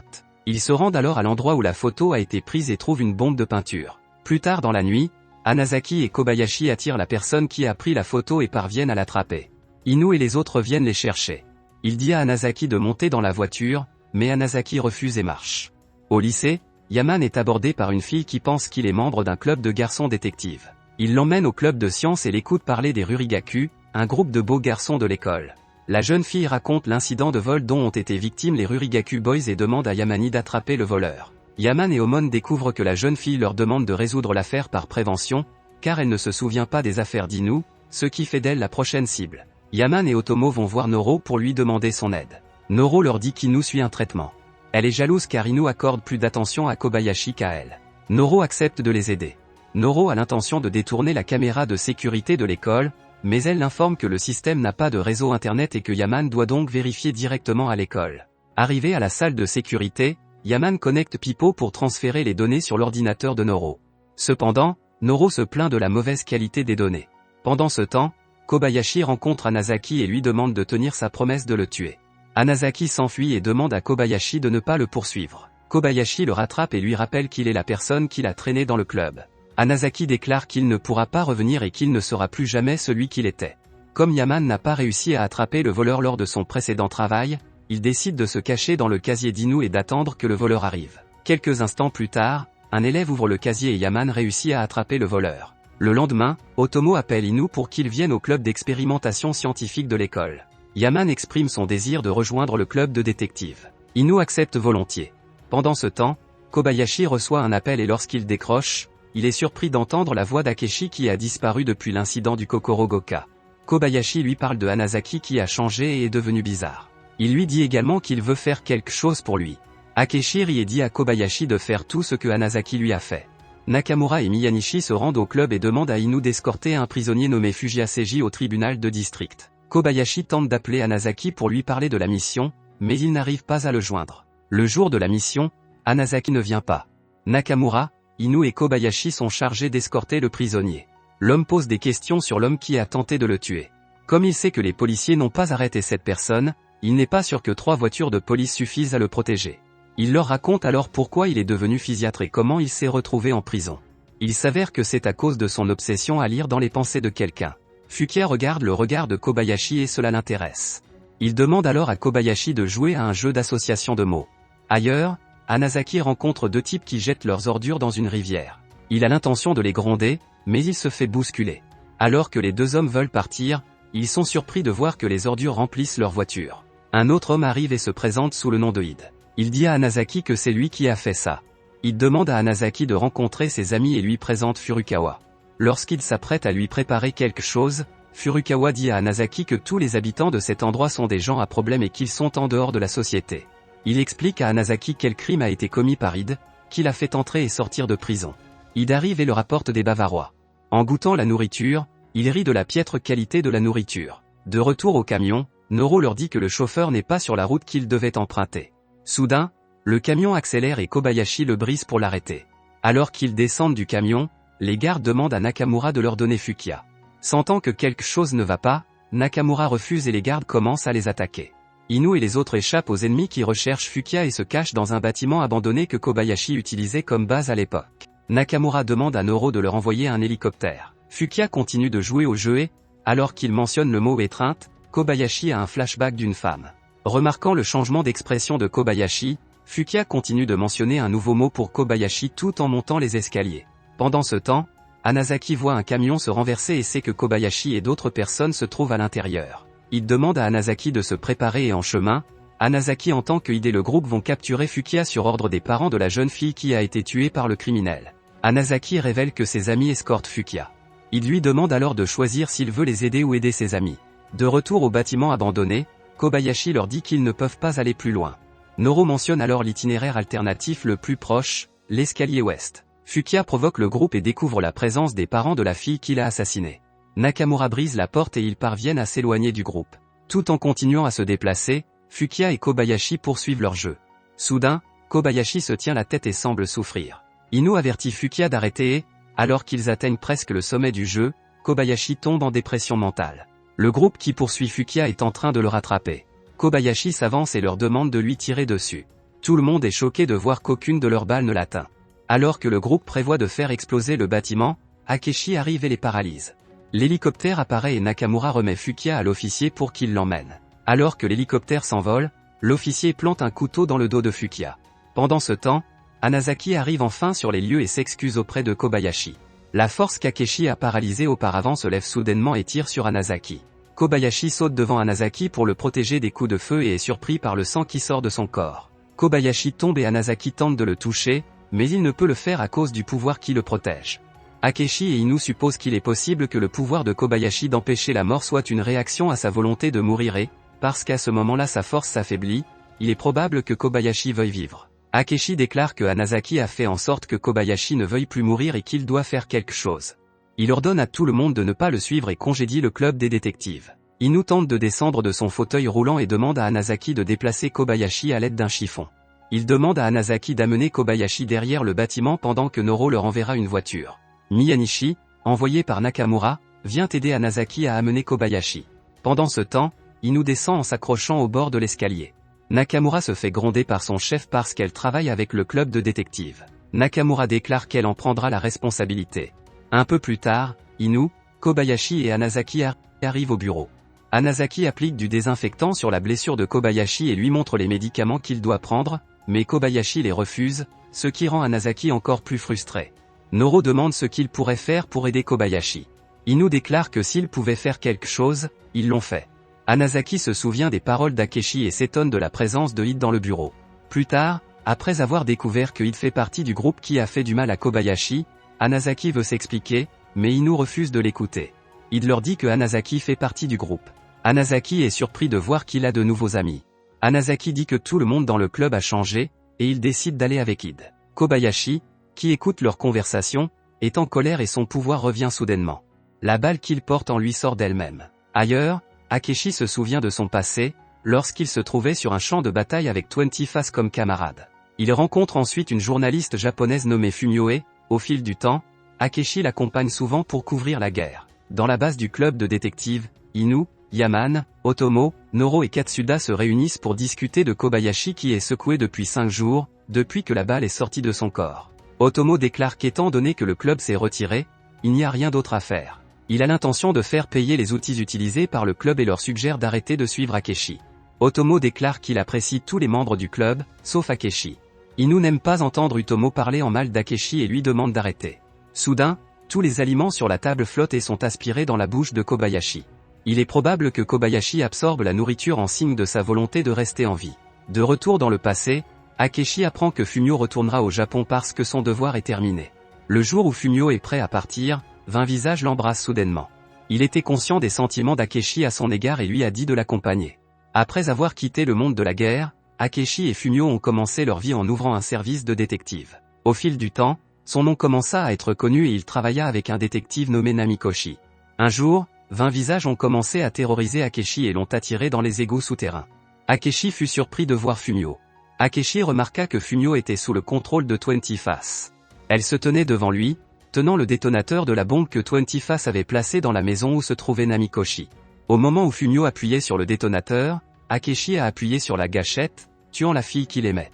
Ils se rendent alors à l'endroit où la photo a été prise et trouvent une bombe de peinture. Plus tard dans la nuit, Hanazaki et Kobayashi attirent la personne qui a pris la photo et parviennent à l'attraper. Inu et les autres viennent les chercher. Il dit à Hanazaki de monter dans la voiture, mais Hanazaki refuse et marche. Au lycée, Yaman est abordé par une fille qui pense qu'il est membre d'un club de garçons détectives. Il l'emmène au club de sciences et l'écoute parler des Rurigaku, un groupe de beaux garçons de l'école. La jeune fille raconte l'incident de vol dont ont été victimes les Rurigaku Boys et demande à Yamani d'attraper le voleur. Yaman et Omon découvrent que la jeune fille leur demande de résoudre l'affaire par prévention, car elle ne se souvient pas des affaires d'Inu, ce qui fait d'elle la prochaine cible. Yaman et Otomo vont voir Noro pour lui demander son aide. Noro leur dit qu'Inu suit un traitement. Elle est jalouse car Inu accorde plus d'attention à Kobayashi qu'à elle. Noro accepte de les aider. Noro a l'intention de détourner la caméra de sécurité de l'école, mais elle l'informe que le système n'a pas de réseau internet et que Yaman doit donc vérifier directement à l'école. Arrivé à la salle de sécurité, Yaman connecte Pipo pour transférer les données sur l'ordinateur de Noro. Cependant, Noro se plaint de la mauvaise qualité des données. Pendant ce temps, Kobayashi rencontre Hanazaki et lui demande de tenir sa promesse de le tuer. Hanazaki s'enfuit et demande à Kobayashi de ne pas le poursuivre. Kobayashi le rattrape et lui rappelle qu'il est la personne qui l'a traîné dans le club. Hanazaki déclare qu'il ne pourra pas revenir et qu'il ne sera plus jamais celui qu'il était. Comme Yaman n'a pas réussi à attraper le voleur lors de son précédent travail, il décide de se cacher dans le casier d'Inu et d'attendre que le voleur arrive. Quelques instants plus tard, un élève ouvre le casier et Yaman réussit à attraper le voleur. Le lendemain, Otomo appelle Inu pour qu'il vienne au club d'expérimentation scientifique de l'école. Yaman exprime son désir de rejoindre le club de détectives. Inu accepte volontiers. Pendant ce temps, Kobayashi reçoit un appel et lorsqu'il décroche, il est surpris d'entendre la voix d'Akeshi qui a disparu depuis l'incident du Kokoro Goka. Kobayashi lui parle de Hanazaki qui a changé et est devenu bizarre. Il lui dit également qu'il veut faire quelque chose pour lui. Akeshi rit et dit à Kobayashi de faire tout ce que Hanazaki lui a fait. Nakamura et Miyanishi se rendent au club et demandent à Inu d'escorter un prisonnier nommé Fujiya Seiji au tribunal de district. Kobayashi tente d'appeler Hanazaki pour lui parler de la mission, mais il n'arrive pas à le joindre. Le jour de la mission, Hanazaki ne vient pas. Nakamura, Inu et Kobayashi sont chargés d'escorter le prisonnier. L'homme pose des questions sur l'homme qui a tenté de le tuer. Comme il sait que les policiers n'ont pas arrêté cette personne, il n'est pas sûr que 3 voitures de police suffisent à le protéger. Il leur raconte alors pourquoi il est devenu psychiatre et comment il s'est retrouvé en prison. Il s'avère que c'est à cause de son obsession à lire dans les pensées de quelqu'un. Fukia regarde le regard de Kobayashi et cela l'intéresse. Il demande alors à Kobayashi de jouer à un jeu d'association de mots. Ailleurs, Hanazaki rencontre 2 types qui jettent leurs ordures dans une rivière. Il a l'intention de les gronder, mais il se fait bousculer. Alors que les deux hommes veulent partir, ils sont surpris de voir que les ordures remplissent leur voiture. Un autre homme arrive et se présente sous le nom de Id. Il dit à Hanazaki que c'est lui qui a fait ça. Il demande à Hanazaki de rencontrer ses amis et lui présente Furukawa. Lorsqu'il s'apprête à lui préparer quelque chose, Furukawa dit à Hanazaki que tous les habitants de cet endroit sont des gens à problème et qu'ils sont en dehors de la société. Il explique à Hanazaki quel crime a été commis par Id, qui l'a fait entrer et sortir de prison. Id arrive et le rapporte des Bavarois. En goûtant la nourriture, il rit de la piètre qualité de la nourriture. De retour au camion, Noro leur dit que le chauffeur n'est pas sur la route qu'il devait emprunter. Soudain, le camion accélère et Kobayashi le brise pour l'arrêter. Alors qu'ils descendent du camion, les gardes demandent à Nakamura de leur donner Fukia. Sentant que quelque chose ne va pas, Nakamura refuse et les gardes commencent à les attaquer. Inu et les autres échappent aux ennemis qui recherchent Fukia et se cachent dans un bâtiment abandonné que Kobayashi utilisait comme base à l'époque. Nakamura demande à Noro de leur envoyer un hélicoptère. Fukia continue de jouer au jeu et, alors qu'il mentionne le mot étreinte, Kobayashi a un flashback d'une femme. Remarquant le changement d'expression de Kobayashi, Fukia continue de mentionner un nouveau mot pour Kobayashi tout en montant les escaliers. Pendant ce temps, Hanazaki voit un camion se renverser et sait que Kobayashi et d'autres personnes se trouvent à l'intérieur. Il demande à Hanazaki de se préparer et en chemin, Hanazaki entend que Id et le groupe vont capturer Fukia sur ordre des parents de la jeune fille qui a été tuée par le criminel. Hanazaki révèle que ses amis escortent Fukia. Il lui demande alors de choisir s'il veut les aider ou aider ses amis. De retour au bâtiment abandonné, Kobayashi leur dit qu'ils ne peuvent pas aller plus loin. Noro mentionne alors l'itinéraire alternatif le plus proche, l'escalier ouest. Fukia provoque le groupe et découvre la présence des parents de la fille qu'il a assassinée. Nakamura brise la porte et ils parviennent à s'éloigner du groupe. Tout en continuant à se déplacer, Fukia et Kobayashi poursuivent leur jeu. Soudain, Kobayashi se tient la tête et semble souffrir. Inu avertit Fukia d'arrêter et, alors qu'ils atteignent presque le sommet du jeu, Kobayashi tombe en dépression mentale. Le groupe qui poursuit Fukia est en train de le rattraper. Kobayashi s'avance et leur demande de lui tirer dessus. Tout le monde est choqué de voir qu'aucune de leurs balles ne l'atteint. Alors que le groupe prévoit de faire exploser le bâtiment, Akechi arrive et les paralyse. L'hélicoptère apparaît et Nakamura remet Fukia à l'officier pour qu'il l'emmène. Alors que l'hélicoptère s'envole, l'officier plante un couteau dans le dos de Fukia. Pendant ce temps, Hanazaki arrive enfin sur les lieux et s'excuse auprès de Kobayashi. La force qu'Akechi a paralysée auparavant se lève soudainement et tire sur Hanazaki. Kobayashi saute devant Hanazaki pour le protéger des coups de feu et est surpris par le sang qui sort de son corps. Kobayashi tombe et Hanazaki tente de le toucher, mais il ne peut le faire à cause du pouvoir qui le protège. Akechi et Inu supposent qu'il est possible que le pouvoir de Kobayashi d'empêcher la mort soit une réaction à sa volonté de mourir et, parce qu'à ce moment-là sa force s'affaiblit, il est probable que Kobayashi veuille vivre. Akechi déclare que Hanazaki a fait en sorte que Kobayashi ne veuille plus mourir et qu'il doit faire quelque chose. Il ordonne à tout le monde de ne pas le suivre et congédie le club des détectives. Inu tente de descendre de son fauteuil roulant et demande à Hanazaki de déplacer Kobayashi à l'aide d'un chiffon. Il demande à Hanazaki d'amener Kobayashi derrière le bâtiment pendant que Noro leur enverra une voiture. Miyanishi, envoyé par Nakamura, vient aider Hanazaki à amener Kobayashi. Pendant ce temps, Inu descend en s'accrochant au bord de l'escalier. Nakamura se fait gronder par son chef parce qu'elle travaille avec le club de détectives. Nakamura déclare qu'elle en prendra la responsabilité. Un peu plus tard, Inu, Kobayashi et Hanazaki arrivent au bureau. Hanazaki applique du désinfectant sur la blessure de Kobayashi et lui montre les médicaments qu'il doit prendre, mais Kobayashi les refuse, ce qui rend Hanazaki encore plus frustré. Noro demande ce qu'il pourrait faire pour aider Kobayashi. Inu déclare que s'ils pouvaient faire quelque chose, ils l'ont fait. Hanazaki se souvient des paroles d'Akechi et s'étonne de la présence de Id dans le bureau. Plus tard, après avoir découvert que Id fait partie du groupe qui a fait du mal à Kobayashi, Hanazaki veut s'expliquer, mais Inu refuse de l'écouter. Id leur dit que Hanazaki fait partie du groupe. Hanazaki est surpris de voir qu'il a de nouveaux amis. Hanazaki dit que tout le monde dans le club a changé, et il décide d'aller avec Id. Kobayashi, qui écoute leur conversation, est en colère et son pouvoir revient soudainement. La balle qu'il porte en lui sort d'elle-même. Ailleurs, Akechi se souvient de son passé, lorsqu'il se trouvait sur un champ de bataille avec 20 Face comme camarade. Il rencontre ensuite une journaliste japonaise nommée Fumioe. Au fil du temps, Akechi l'accompagne souvent pour couvrir la guerre. Dans la base du club de détectives, Inu, Yaman, Otomo, Noro et Katsuda se réunissent pour discuter de Kobayashi qui est secoué depuis 5 jours, depuis que la balle est sortie de son corps. Otomo déclare qu'étant donné que le club s'est retiré, il n'y a rien d'autre à faire. Il a l'intention de faire payer les outils utilisés par le club et leur suggère d'arrêter de suivre Akechi. Otomo déclare qu'il apprécie tous les membres du club, sauf Akechi. Inu n'aime pas entendre Utomo parler en mal d'Akechi et lui demande d'arrêter. Soudain, Tous les aliments sur la table flottent et sont aspirés dans la bouche de Kobayashi. Il est probable que Kobayashi absorbe la nourriture en signe de sa volonté de rester en vie. De retour dans le passé, Akechi apprend que Fumio retournera au Japon parce que son devoir est terminé. Le jour où Fumio est prêt à partir, 20 visages l'embrassent soudainement. Il était conscient des sentiments d'Akechi à son égard et lui a dit de l'accompagner. Après avoir quitté le monde de la guerre, Akechi et Fumio ont commencé leur vie en ouvrant un service de détective. Au fil du temps, son nom commença à être connu et il travailla avec un détective nommé Namikoshi. Un jour, 20 visages ont commencé à terroriser Akechi et l'ont attiré dans les égouts souterrains. Akechi fut surpris de voir Fumio. Akechi remarqua que Fumio était sous le contrôle de 20 Face. Elle se tenait devant lui, tenant le détonateur de la bombe que 20 Face avait placé dans la maison où se trouvait Namikoshi. Au moment où Fumio appuyait sur le détonateur, Akechi a appuyé sur la gâchette, tuant la fille qu'il aimait.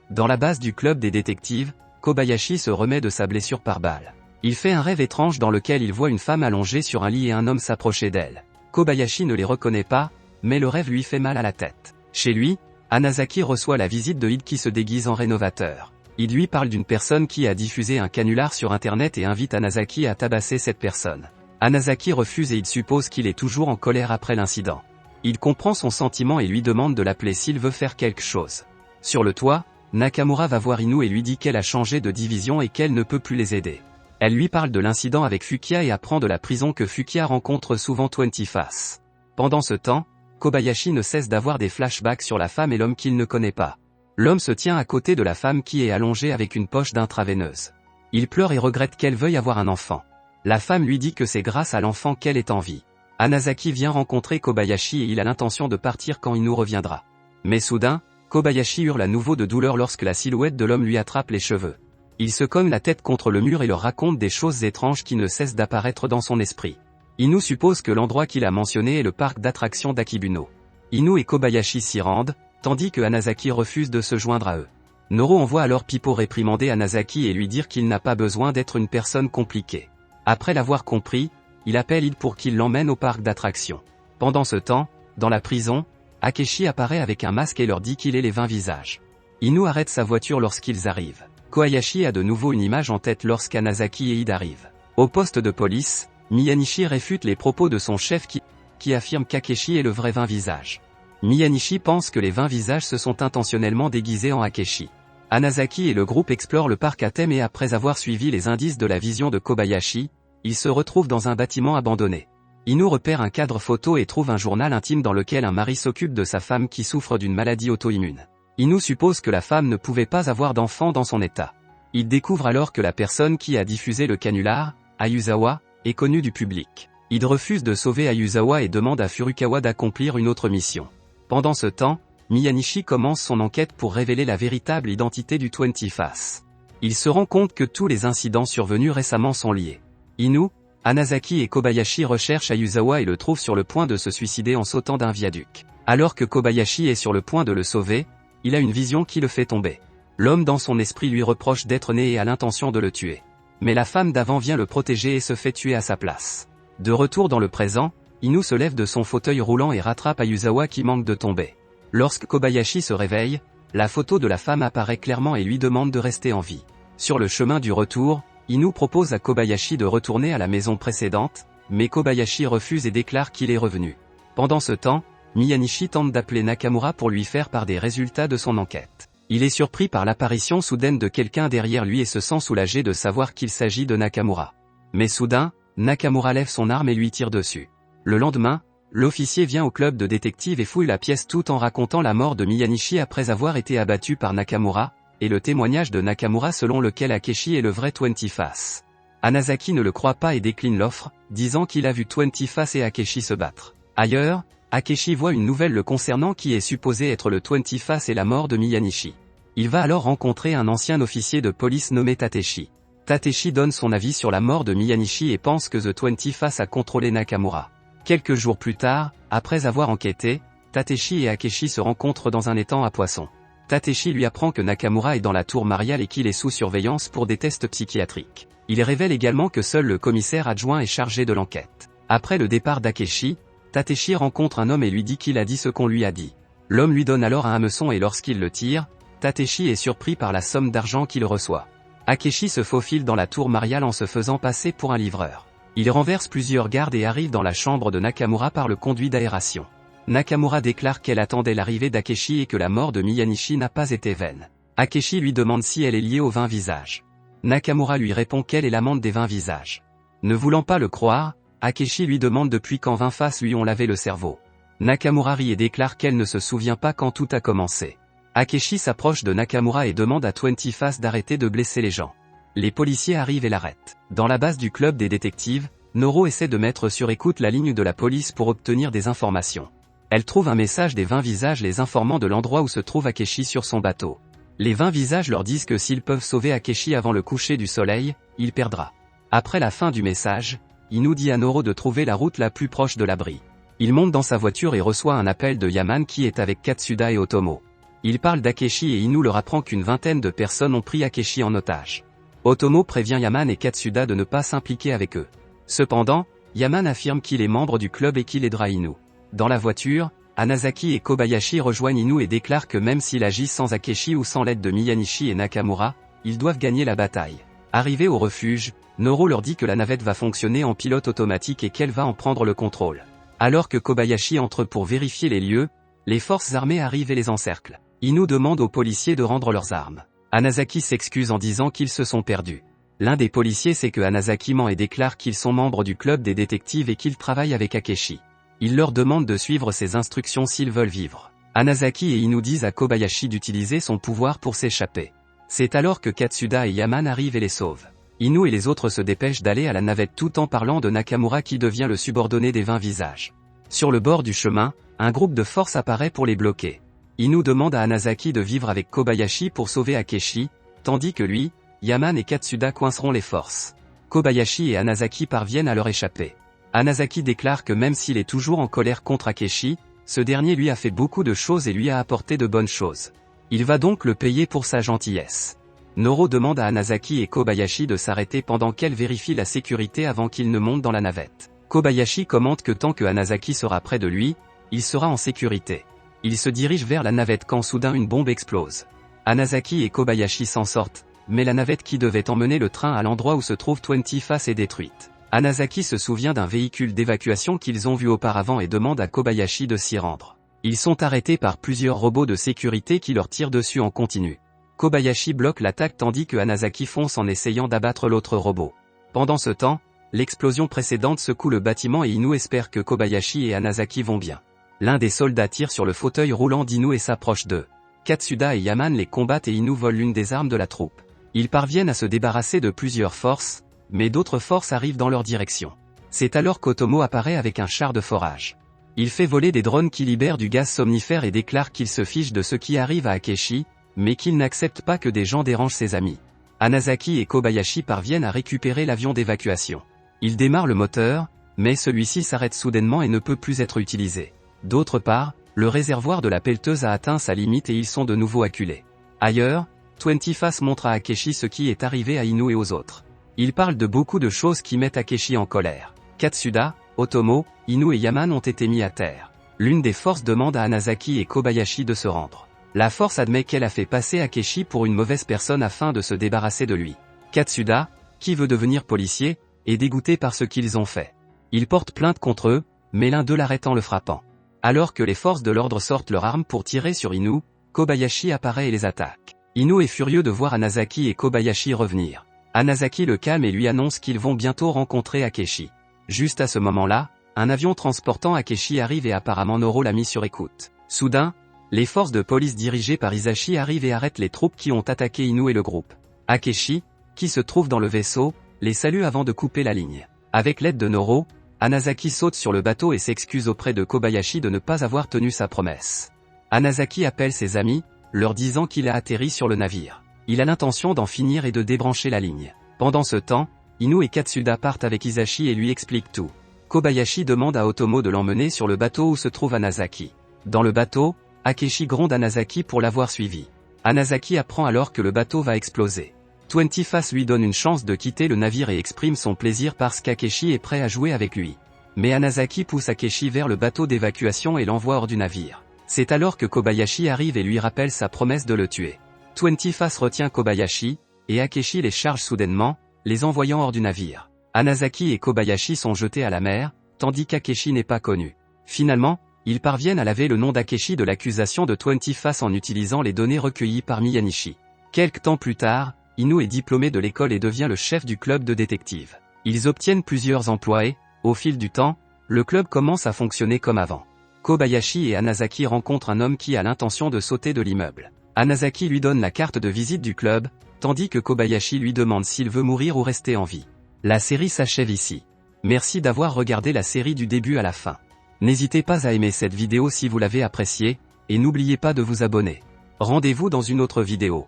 Dans la base du club des détectives, Kobayashi se remet de sa blessure par balle. Il fait un rêve étrange dans lequel il voit une femme allongée sur un lit et un homme s'approcher d'elle. Kobayashi ne les reconnaît pas, mais le rêve lui fait mal à la tête. Chez lui, Hanazaki reçoit la visite de Id qui se déguise en rénovateur. Il lui parle d'une personne qui a diffusé un canular sur internet et invite Hanazaki à tabasser cette personne. Hanazaki refuse et il suppose qu'il est toujours en colère après l'incident. Il comprend son sentiment et lui demande de l'appeler s'il veut faire quelque chose. Sur le toit, Nakamura va voir Inu et lui dit qu'elle a changé de division et qu'elle ne peut plus les aider. Elle lui parle de l'incident avec Fukia et apprend de la prison que Fukia rencontre souvent 20 Face. Pendant ce temps, Kobayashi ne cesse d'avoir des flashbacks sur la femme et l'homme qu'il ne connaît pas. L'homme se tient à côté de la femme qui est allongée avec une poche d'intraveineuse. Il pleure et regrette qu'elle veuille avoir un enfant. La femme lui dit que c'est grâce à l'enfant qu'elle est en vie. Hanazaki vient rencontrer Kobayashi et il a l'intention de partir quand Inu reviendra. Mais soudain, Kobayashi hurle à nouveau de douleur lorsque la silhouette de l'homme lui attrape les cheveux. Il se cogne la tête contre le mur et leur raconte des choses étranges qui ne cessent d'apparaître dans son esprit. Inu suppose que l'endroit qu'il a mentionné est le parc d'attractions d'Akibuno. Inu et Kobayashi s'y rendent, tandis que Hanazaki refuse de se joindre à eux. Noro envoie alors Pippo réprimander Hanazaki et lui dire qu'il n'a pas besoin d'être une personne compliquée. Après l'avoir compris, il appelle Id pour qu'il l'emmène au parc d'attractions. Pendant ce temps, dans la prison, Akechi apparaît avec un masque et leur dit qu'il est les 20 visages. Inu arrête sa voiture lorsqu'ils arrivent. Kohayashi a de nouveau une image en tête lorsqu'Hanazaki et Id arrivent. Au poste de police, Miyanishi réfute les propos de son chef qui affirme qu'Akechi est le vrai 20 visages. Miyanishi pense que les 20 visages se sont intentionnellement déguisés en Akechi. Hanazaki et le groupe explorent le parc à thème et après avoir suivi les indices de la vision de Kobayashi, ils se retrouvent dans un bâtiment abandonné. Inu repère un cadre photo et trouve un journal intime dans lequel un mari s'occupe de sa femme qui souffre d'une maladie auto-immune. Inu suppose que la femme ne pouvait pas avoir d'enfant dans son état. Il découvre alors que la personne qui a diffusé le canular, Ayuzawa, est connue du public. Il refuse de sauver Ayuzawa et demande à Furukawa d'accomplir une autre mission. Pendant ce temps, Miyanishi commence son enquête pour révéler la véritable identité du 20 Face. Il se rend compte que tous les incidents survenus récemment sont liés. Inu, Hanazaki et Kobayashi recherchent Ayuzawa et le trouvent sur le point de se suicider en sautant d'un viaduc. Alors que Kobayashi est sur le point de le sauver, il a une vision qui le fait tomber. L'homme dans son esprit lui reproche d'être né et a l'intention de le tuer. Mais la femme d'avant vient le protéger et se fait tuer à sa place. De retour dans le présent, Inu se lève de son fauteuil roulant et rattrape Ayuzawa qui manque de tomber. Lorsque Kobayashi se réveille, la photo de la femme apparaît clairement et lui demande de rester en vie. Sur le chemin du retour, Inu propose à Kobayashi de retourner à la maison précédente, mais Kobayashi refuse et déclare qu'il est revenu. Pendant ce temps, Miyanishi tente d'appeler Nakamura pour lui faire part des résultats de son enquête. Il est surpris par l'apparition soudaine de quelqu'un derrière lui et se sent soulagé de savoir qu'il s'agit de Nakamura. Mais soudain, Nakamura lève son arme et lui tire dessus. Le lendemain, l'officier vient au club de détectives et fouille la pièce tout en racontant la mort de Miyanishi après avoir été abattu par Nakamura, et le témoignage de Nakamura selon lequel Akechi est le vrai 20 Face. Hanazaki ne le croit pas et décline l'offre, disant qu'il a vu 20 Face et Akechi se battre. Ailleurs, Akechi voit une nouvelle le concernant qui est supposé être le 20 Face et la mort de Miyanishi. Il va alors rencontrer un ancien officier de police nommé Tateshi. Tateshi donne son avis sur la mort de Miyanishi et pense que The 20 Face a contrôlé Nakamura. Quelques jours plus tard, après avoir enquêté, Tateshi et Akechi se rencontrent dans un étang à poissons. Tateshi lui apprend que Nakamura est dans la tour mariale et qu'il est sous surveillance pour des tests psychiatriques. Il révèle également que seul le commissaire adjoint est chargé de l'enquête. Après le départ d'Akechi, Tateshi rencontre un homme et lui dit qu'il a dit ce qu'on lui a dit. L'homme lui donne alors un hameçon et lorsqu'il le tire, Tateshi est surpris par la somme d'argent qu'il reçoit. Akeshi se faufile dans la tour mariale en se faisant passer pour un livreur. Il renverse plusieurs gardes et arrive dans la chambre de Nakamura par le conduit d'aération. Nakamura déclare qu'elle attendait l'arrivée d'Akeshi et que la mort de Miyanishi n'a pas été vaine. Akeshi lui demande si elle est liée aux 20 visages. Nakamura lui répond qu'elle est l'amante des 20 visages. Ne voulant pas le croire, Akeshi lui demande depuis quand 20 faces lui ont lavé le cerveau. Nakamura rit et déclare qu'elle ne se souvient pas quand tout a commencé. Akeshi s'approche de Nakamura et demande à 20 Faces d'arrêter de blesser les gens. Les policiers arrivent et l'arrêtent. Dans la base du club des détectives, Noro essaie de mettre sur écoute la ligne de la police pour obtenir des informations. Elle trouve un message des 20 visages les informant de l'endroit où se trouve Akeshi sur son bateau. Les 20 visages leur disent que s'ils peuvent sauver Akeshi avant le coucher du soleil, il perdra. Après la fin du message, Inu dit à Noro de trouver la route la plus proche de l'abri. Il monte dans sa voiture et reçoit un appel de Yaman qui est avec Katsuda et Otomo. Il parle d'Akeshi et Inu leur apprend qu'une vingtaine de personnes ont pris Akeshi en otage. Otomo prévient Yaman et Katsuda de ne pas s'impliquer avec eux. Cependant, Yaman affirme qu'il est membre du club et qu'il aidera Inu. Dans la voiture, Hanazaki et Kobayashi rejoignent Inu et déclarent que même s'il agit sans Akeshi ou sans l'aide de Miyanishi et Nakamura, ils doivent gagner la bataille. Arrivés au refuge, Noro leur dit que la navette va fonctionner en pilote automatique et qu'elle va en prendre le contrôle. Alors que Kobayashi entre pour vérifier les lieux, les forces armées arrivent et les encerclent. Inu demande aux policiers de rendre leurs armes. Hanazaki s'excuse en disant qu'ils se sont perdus. L'un des policiers sait que Hanazaki ment et déclare qu'ils sont membres du club des détectives et qu'ils travaillent avec Akeshi. Il leur demande de suivre ses instructions s'ils veulent vivre. Hanazaki et Inu disent à Kobayashi d'utiliser son pouvoir pour s'échapper. C'est alors que Katsuda et Yaman arrivent et les sauvent. Inu et les autres se dépêchent d'aller à la navette tout en parlant de Nakamura qui devient le subordonné des 20 visages. Sur le bord du chemin, un groupe de forces apparaît pour les bloquer. Inu demande à Hanazaki de vivre avec Kobayashi pour sauver Akeshi, tandis que lui, Yaman et Katsuda coinceront les forces. Kobayashi et Hanazaki parviennent à leur échapper. Hanazaki déclare que même s'il est toujours en colère contre Akeshi, ce dernier lui a fait beaucoup de choses et lui a apporté de bonnes choses. Il va donc le payer pour sa gentillesse. Noro demande à Hanazaki et Kobayashi de s'arrêter pendant qu'elle vérifie la sécurité avant qu'ils ne montent dans la navette. Kobayashi commente que tant que Hanazaki sera près de lui, il sera en sécurité. Il se dirige vers la navette quand soudain une bombe explose. Hanazaki et Kobayashi s'en sortent, mais la navette qui devait emmener le train à l'endroit où se trouve 20 Faces est détruite. Hanazaki se souvient d'un véhicule d'évacuation qu'ils ont vu auparavant et demande à Kobayashi de s'y rendre. Ils sont arrêtés par plusieurs robots de sécurité qui leur tirent dessus en continu. Kobayashi bloque l'attaque tandis que Hanazaki fonce en essayant d'abattre l'autre robot. Pendant ce temps, l'explosion précédente secoue le bâtiment et Inu espère que Kobayashi et Hanazaki vont bien. L'un des soldats tire sur le fauteuil roulant d'Inu et s'approche d'eux. Katsuda et Yaman les combattent et Inu vole l'une des armes de la troupe. Ils parviennent à se débarrasser de plusieurs forces, mais d'autres forces arrivent dans leur direction. C'est alors qu'Otomo apparaît avec un char de forage. Il fait voler des drones qui libèrent du gaz somnifère et déclare qu'il se fiche de ce qui arrive à Akeshi, mais qu'il n'accepte pas que des gens dérangent ses amis. Hanazaki et Kobayashi parviennent à récupérer l'avion d'évacuation. Ils démarrent le moteur, mais celui-ci s'arrête soudainement et ne peut plus être utilisé. D'autre part, le réservoir de la pelleteuse a atteint sa limite et ils sont de nouveau acculés. Ailleurs, 20 Faces montre à Akeshi ce qui est arrivé à Inu et aux autres. Il parle de beaucoup de choses qui mettent Akeshi en colère. Katsuda, Otomo, Inu et Yaman ont été mis à terre. L'une des forces demande à Hanazaki et Kobayashi de se rendre. La force admet qu'elle a fait passer Akeshi pour une mauvaise personne afin de se débarrasser de lui. Katsuda, qui veut devenir policier, est dégoûté par ce qu'ils ont fait. Il porte plainte contre eux, mais l'un d'eux l'arrête en le frappant. Alors que les forces de l'ordre sortent leurs armes pour tirer sur Inu, Kobayashi apparaît et les attaque. Inu est furieux de voir Hanazaki et Kobayashi revenir. Hanazaki le calme et lui annonce qu'ils vont bientôt rencontrer Akeshi. Juste à ce moment-là, un avion transportant Akeshi arrive et apparemment Noro l'a mis sur écoute. Soudain, les forces de police dirigées par Hisashi arrivent et arrêtent les troupes qui ont attaqué Inu et le groupe. Akeshi, qui se trouve dans le vaisseau, les salue avant de couper la ligne. Avec l'aide de Noro, Hanazaki saute sur le bateau et s'excuse auprès de Kobayashi de ne pas avoir tenu sa promesse. Hanazaki appelle ses amis, leur disant qu'il a atterri sur le navire. Il a l'intention d'en finir et de débrancher la ligne. Pendant ce temps, Inu et Katsuda partent avec Hisashi et lui expliquent tout. Kobayashi demande à Otomo de l'emmener sur le bateau où se trouve Hanazaki. Dans le bateau, Akeshi gronde Hanazaki pour l'avoir suivi. Hanazaki apprend alors que le bateau va exploser. 20 Faces lui donne une chance de quitter le navire et exprime son plaisir parce qu'Akeshi est prêt à jouer avec lui. Mais Hanazaki pousse Akeshi vers le bateau d'évacuation et l'envoie hors du navire. C'est alors que Kobayashi arrive et lui rappelle sa promesse de le tuer. 20 Faces retient Kobayashi, et Akechi les charge soudainement, les envoyant hors du navire. Hanazaki et Kobayashi sont jetés à la mer, tandis qu'Akechi n'est pas connu. Finalement, ils parviennent à laver le nom d'Akechi de l'accusation de 20 Face en utilisant les données recueillies par Miyanishi. Quelque temps plus tard, Inu est diplômé de l'école et devient le chef du club de détectives. Ils obtiennent plusieurs emplois et, au fil du temps, le club commence à fonctionner comme avant. Kobayashi et Hanazaki rencontrent un homme qui a l'intention de sauter de l'immeuble. Hanazaki lui donne la carte de visite du club, tandis que Kobayashi lui demande s'il veut mourir ou rester en vie. La série s'achève ici. Merci d'avoir regardé la série du début à la fin. N'hésitez pas à aimer cette vidéo si vous l'avez appréciée, et n'oubliez pas de vous abonner. Rendez-vous dans une autre vidéo.